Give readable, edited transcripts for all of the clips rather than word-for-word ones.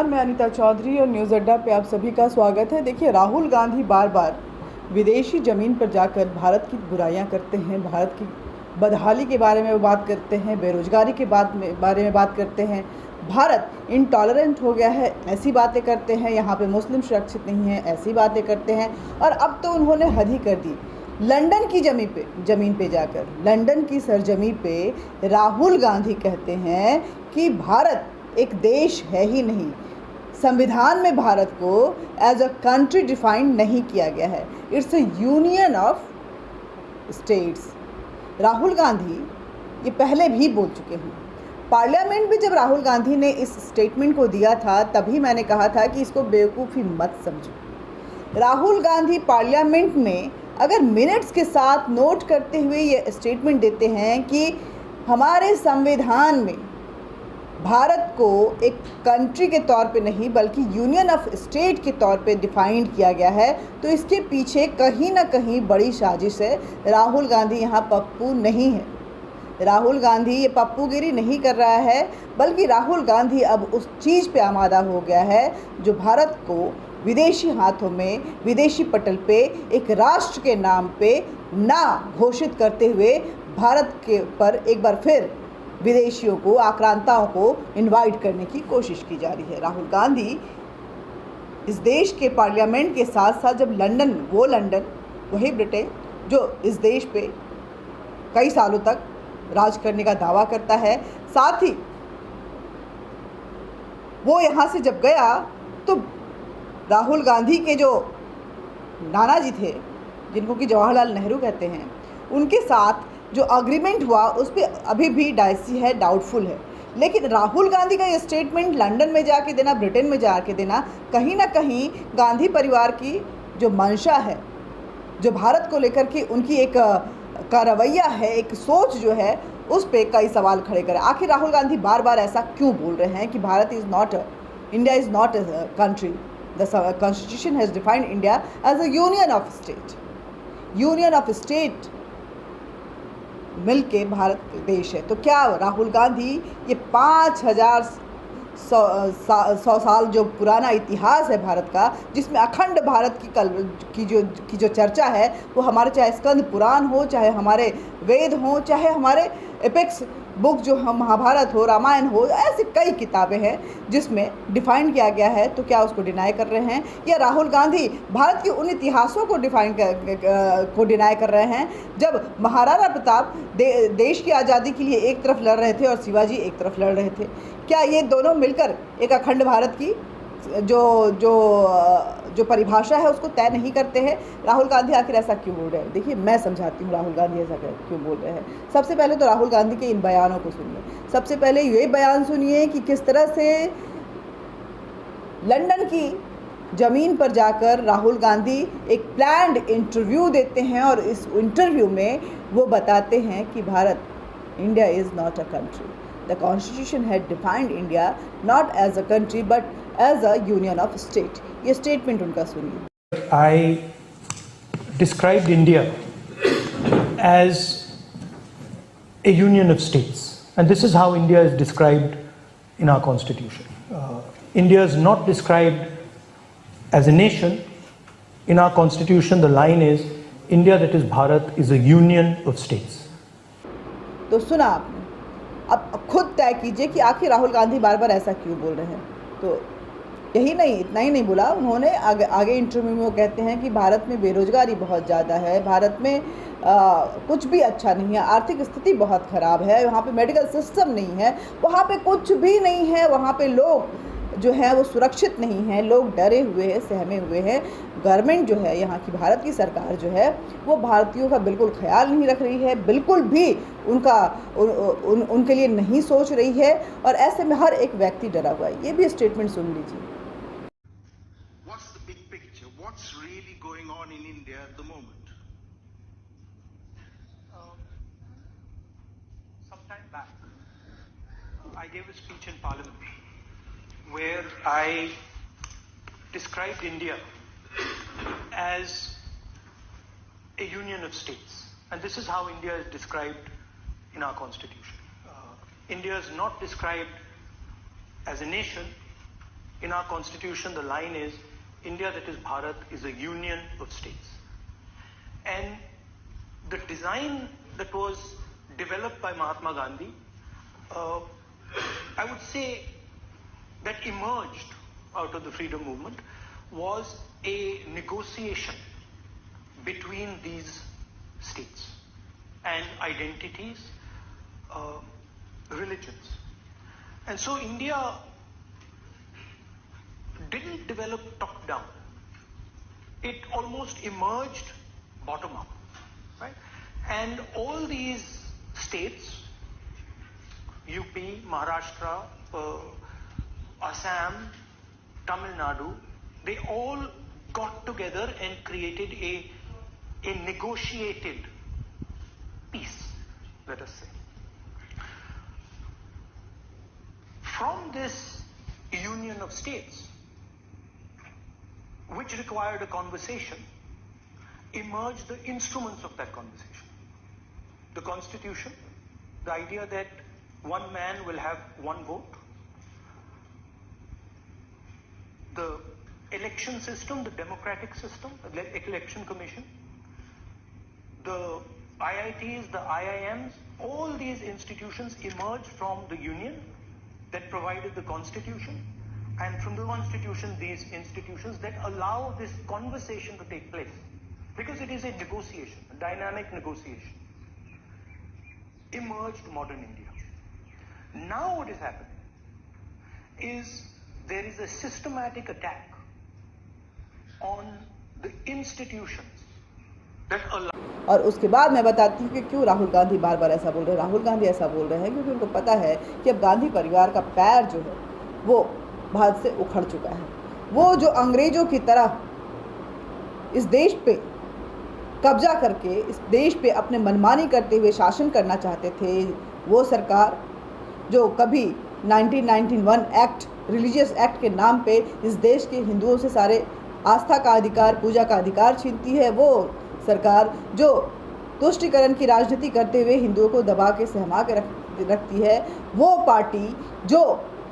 मैं अनीता चौधरी और न्यूज़ अड्डा पे आप सभी का स्वागत है। देखिए, राहुल गांधी बार बार विदेशी ज़मीन पर जाकर भारत की बुराइयां करते हैं, भारत की बदहाली के बारे में बात करते हैं, बेरोजगारी के बारे में बात करते हैं। भारत इनटॉलरेंट हो गया है, ऐसी बातें करते हैं। यहाँ पे मुस्लिम सुरक्षित नहीं है, ऐसी बातें करते हैं। और अब तो उन्होंने हद ही कर दी। लंदन की ज़मीन पे जाकर, लंदन की सरजमी पे राहुल गांधी कहते हैं कि भारत एक देश है ही नहीं। संविधान में भारत को एज अ कंट्री डिफाइंड नहीं किया गया है, it's a union of states. Rahul Gandhi ये पहले भी बोल चुके हैं। पार्लियामेंट में जब राहुल गांधी ने इस स्टेटमेंट को दिया था, तभी मैंने कहा था कि इसको बेवकूफ़ी मत समझो। राहुल गांधी पार्लियामेंट में अगर मिनट्स के साथ नोट करते हुए ये स्टेटमेंट देते हैं कि हमारे संविधान में भारत को एक कंट्री के तौर पे नहीं बल्कि यूनियन ऑफ स्टेट के तौर पे डिफाइंड किया गया है, तो इसके पीछे कहीं ना कहीं बड़ी साजिश है। राहुल गांधी यहाँ पप्पू नहीं है। राहुल गांधी ये पप्पूगिरी नहीं कर रहा है, बल्कि राहुल गांधी अब उस चीज़ पे आमादा हो गया है जो भारत को विदेशी हाथों में, विदेशी पटल पे एक राष्ट्र के नाम पे ना घोषित करते हुए भारत के पर एक बार फिर विदेशियों को, आक्रांताओं को इनवाइट करने की कोशिश की जा रही है। राहुल गांधी इस देश के पार्लियामेंट के साथ साथ जब लंदन वही ब्रिटेन जो इस देश पे कई सालों तक राज करने का दावा करता है, साथ ही वो यहाँ से जब गया तो राहुल गांधी के जो नाना जी थे, जिनको कि जवाहरलाल नेहरू कहते हैं, उनके साथ जो अग्रीमेंट हुआ उस पर अभी भी डाइसी है, डाउटफुल है। लेकिन राहुल गांधी का ये स्टेटमेंट लंदन में जाके देना, ब्रिटेन में जाके देना, कहीं ना कहीं गांधी परिवार की जो मंशा है, जो भारत को लेकर के उनकी एक का रवैया है, एक सोच जो है, उस पर कई सवाल खड़े करें। आखिर राहुल गांधी बार बार ऐसा क्यों बोल रहे हैं कि Bharat is not, India is not a country. The constitution has defined India as a union of state. Union of state मिलके भारत देश है। तो क्या राहुल गांधी ये 5,100 साल जो पुराना इतिहास है भारत का, जिसमें अखंड भारत की जो चर्चा है, वो हमारे चाहे स्कंद पुराण हो, चाहे हमारे वेद हो, चाहे हमारे एपेक्स बुक जो हम महाभारत हो, रामायण हो, ऐसे कई किताबें हैं जिसमें डिफाइन किया गया है, तो क्या उसको डिनाई कर रहे हैं? या राहुल गांधी भारत के उन इतिहासों को डिनाई कर रहे हैं जब महाराणा प्रताप देश की आज़ादी के लिए एक तरफ लड़ रहे थे और शिवाजी एक तरफ लड़ रहे थे? क्या ये दोनों मिलकर एक अखंड भारत की जो परिभाषा है उसको तय नहीं करते हैं? राहुल गांधी आखिर ऐसा क्यों बोल रहे हैं? देखिए, मैं समझाती हूँ राहुल गांधी ऐसा क्यों बोल रहे हैं। सबसे पहले तो राहुल गांधी के इन बयानों को सुनिए। सबसे पहले ये बयान सुनिए कि किस तरह से लंदन की ज़मीन पर जाकर राहुल गांधी एक प्लान्ड इंटरव्यू देते हैं और इस इंटरव्यू में वो बताते हैं कि Bharat, India is not a country. The Constitution had defined India not as a country but as a union of state. ये statement उनका सुनिए। I described India as a union of states, and this is how India is described in our constitution. India is not described as a nation. In our constitution, the line is India, that is Bharat, is a union of states. तो सुना आपने, अब खुद तय कीजिए कि आखिर राहुल गांधी बार बार ऐसा क्यों बोल रहे हैं। तो यही नहीं, इतना ही नहीं बोला उन्होंने, आगे इंटरव्यू में वो कहते हैं कि भारत में बेरोजगारी बहुत ज़्यादा है, भारत में कुछ भी अच्छा नहीं है, आर्थिक स्थिति बहुत ख़राब है, वहाँ पे मेडिकल सिस्टम नहीं है, वहाँ पे कुछ भी नहीं है, वहाँ पे लोग जो है वो सुरक्षित नहीं है, लोग डरे हुए हैं, सहमे हुए हैं। गवर्नमेंट जो है, यहाँ की भारत की सरकार जो है, वो भारतीयों का बिल्कुल ख्याल नहीं रख रही है, बिल्कुल भी उनके लिए नहीं सोच रही है, और ऐसे में हर एक व्यक्ति डरा हुआ है। ये भी स्टेटमेंट सुन लीजिए। What's the big picture? What's really going on in India at the moment? Some time back, I gave a speech in Parliament where I described India as a union of states, and this is how India is described in our constitution. India is not described as a nation. in our constitution, the line is, India, that is Bharat, is a union of states. And the design that was developed by Mahatma Gandhi, I would say that emerged out of the freedom movement was a negotiation between these states and identities, religions. And so India didn't develop top down. It almost emerged bottom up, right? And all these states, UP, Maharashtra, Assam, Tamil Nadu, they all got together and created a negotiated peace, let us say. From this union of states, which required a conversation, emerged the instruments of that conversation. The Constitution, the idea that one man will have one vote, the election system, the democratic system, the election commission, the IITs, the IIMs, all these institutions emerged from the union that provided the Constitution, and from the Constitution, these institutions that allow this conversation to take place. Because it is a negotiation, a dynamic negotiation. Emerged modern India. Now what is happening is there is a systematic attack on the institutions that allow. और उसके बाद मैं बताती हूँ कि क्यों राहुल गांधी बार बार ऐसा बोल रहे हैं। राहुल गांधी ऐसा बोल रहे हैं क्योंकि उनको पता है कि अब गांधी परिवार का पैर जो है वो भारत से उखड़ चुका है। वो जो अंग्रेजों की तरह इस देश पे कब्जा करके इस देश पे अपने मनमानी करते हुए शासन करना चाहते थे, वो सरकार जो कभी 1991 एक्ट, रिलीजियस एक्ट के नाम पे इस देश के हिंदुओं से सारे आस्था का अधिकार, पूजा का अधिकार छीनती है, वो सरकार जो तुष्टीकरण की राजनीति करते हुए हिंदुओं को दबा के सहमा के रखती है, वो पार्टी जो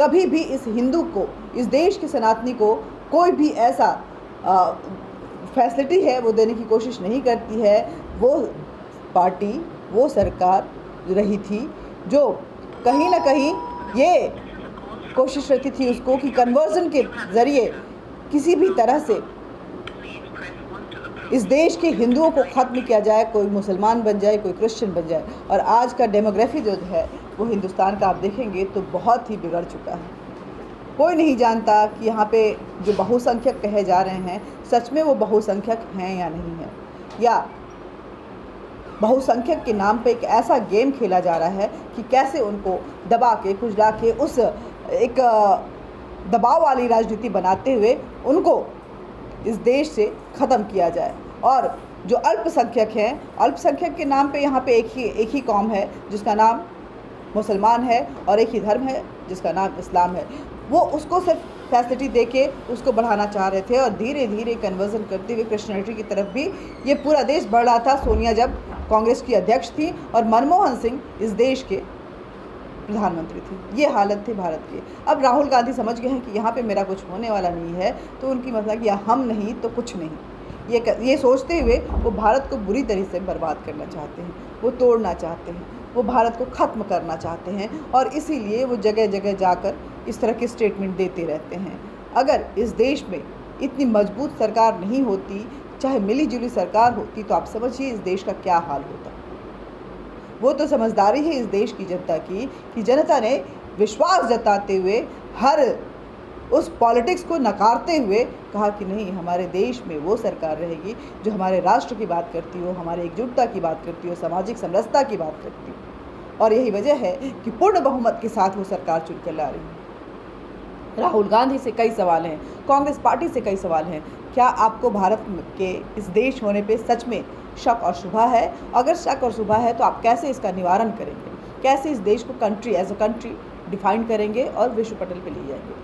कभी भी इस हिंदू को, इस देश के सनातनी को कोई भी ऐसा फैसिलिटी है वो देने की कोशिश नहीं करती है, वो पार्टी, वो सरकार रही थी जो कहीं ना कहीं ये कोशिश रहती थी उसको कि कन्वर्जन के ज़रिए किसी भी तरह से इस देश के हिंदुओं को ख़त्म किया जाए, कोई मुसलमान बन जाए, कोई क्रिश्चियन बन जाए। और आज का डेमोग्राफी जो है वो हिंदुस्तान का आप देखेंगे तो बहुत ही बिगड़ चुका है। कोई नहीं जानता कि यहाँ पे जो बहुसंख्यक कहे जा रहे हैं सच में वो बहुसंख्यक हैं या नहीं है, या बहुसंख्यक के नाम पे एक ऐसा गेम खेला जा रहा है कि कैसे उनको दबा के, कुचला के, उस एक दबाव वाली राजनीति बनाते हुए उनको इस देश से ख़त्म किया जाए। और जो अल्पसंख्यक हैं, अल्पसंख्यक के नाम पे यहाँ पे एक ही कौम है जिसका नाम मुसलमान है और एक ही धर्म है जिसका नाम इस्लाम है। वो उसको सिर्फ फैसिलिटी देके उसको बढ़ाना चाह रहे थे और धीरे धीरे कन्वर्जन करते हुए क्रिश्चियनिटी की तरफ भी ये पूरा देश बढ़ रहा था। सोनिया जब कांग्रेस की अध्यक्ष थी और मनमोहन सिंह इस देश के प्रधानमंत्री थे, ये हालत थी भारत की। अब राहुल गांधी समझ गए हैं कि यहाँ पे मेरा कुछ होने वाला नहीं है, तो उनकी मतलब कि हम नहीं तो कुछ नहीं, ये सोचते हुए वो भारत को बुरी तरह से बर्बाद करना चाहते हैं, वो तोड़ना चाहते हैं, वो भारत को ख़त्म करना चाहते हैं। और इसीलिए वो जगह जगह जाकर इस तरह के स्टेटमेंट देते रहते हैं। अगर इस देश में इतनी मजबूत सरकार नहीं होती, चाहे मिली जुली सरकार होती, तो आप समझिए इस देश का क्या हाल होता। वो तो समझदारी है इस देश की जनता की कि जनता ने विश्वास जताते हुए हर उस पॉलिटिक्स को नकारते हुए कहा कि नहीं, हमारे देश में वो सरकार रहेगी जो हमारे राष्ट्र की बात करती हो, हमारे एकजुटता की बात करती हो, सामाजिक समरसता की बात करती हो। और यही वजह है कि पूर्ण बहुमत के साथ वो सरकार चुनकर ला रही है। राहुल गांधी से कई सवाल हैं, कांग्रेस पार्टी से कई सवाल हैं। क्या आपको भारत के इस देश होने पे सच में शक और शुबा है? अगर शक और शुबा है तो आप कैसे इसका निवारण करेंगे? कैसे इस देश को country as a country define करेंगे और विश्व पटल पे ले जाएंगे?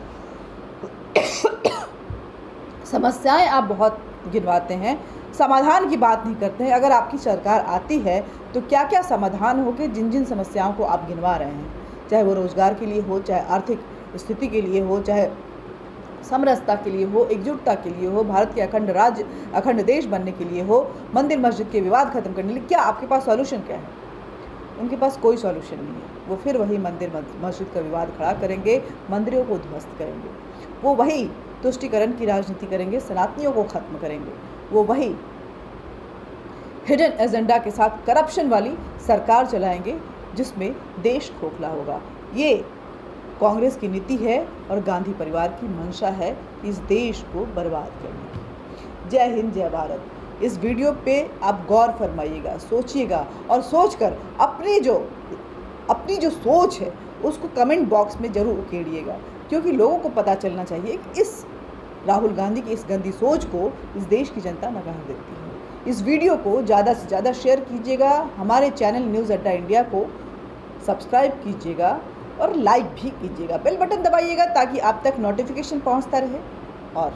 समस्याएं आप बहुत गिनवाते हैं, समाधान की बात नहीं करते हैं। अगर आपकी सरकार आती है तो क्या क्या समाधान होंगे जिन जिन समस्याओं को आप गिनवा रहे हैं, चाहे वो रोज़गार के लिए हो, चाहे आर्थिक स्थिति के लिए हो, चाहे समरसता के लिए हो, एकजुटता के लिए हो, भारत के अखंड राज्य, अखंड देश बनने के लिए हो, मंदिर मस्जिद के विवाद खत्म करने के लिए, क्या आपके पास सॉल्यूशन क्या है? उनके पास कोई सॉल्यूशन नहीं है। वो फिर वही मंदिर मस्जिद का विवाद खड़ा करेंगे, मंदिरों को ध्वस्त करेंगे, वो वही तुष्टीकरण की राजनीति करेंगे, सनातनियों को खत्म करेंगे, वो वही हिडन एजेंडा के साथ करप्शन वाली सरकार चलाएंगे जिसमें देश खोखला होगा। ये कांग्रेस की नीति है और गांधी परिवार की मंशा है इस देश को बर्बाद करने की। जय हिंद, जय भारत। इस वीडियो पे आप गौर फरमाइएगा, सोचिएगा और सोचकर अपनी जो सोच है उसको कमेंट बॉक्स में ज़रूर उकेड़िएगा, क्योंकि लोगों को पता चलना चाहिए कि इस राहुल गांधी की इस गंदी सोच को इस देश की जनता नकार देती है। इस वीडियो को ज़्यादा से ज़्यादा शेयर कीजिएगा, हमारे चैनल न्यूज़ अड्डा इंडिया को सब्सक्राइब कीजिएगा और लाइक भी कीजिएगा, बेल बटन दबाइएगा ताकि आप तक नोटिफिकेशन पहुंचता रहे। और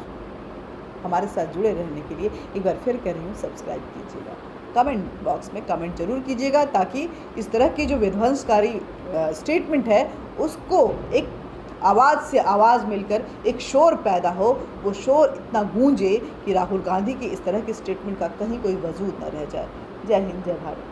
हमारे साथ जुड़े रहने के लिए एक बार फिर कह रही हूँ, सब्सक्राइब कीजिएगा। कमेंट बॉक्स में कमेंट जरूर कीजिएगा ताकि इस तरह की जो विध्वंसकारी स्टेटमेंट है उसको एक आवाज़ से आवाज़ मिलकर एक शोर पैदा हो, वो शोर इतना गूंजे कि राहुल गांधी की इस तरह के स्टेटमेंट का कहीं कोई वजूद न रह जाए। जय हिंद, जय भारत।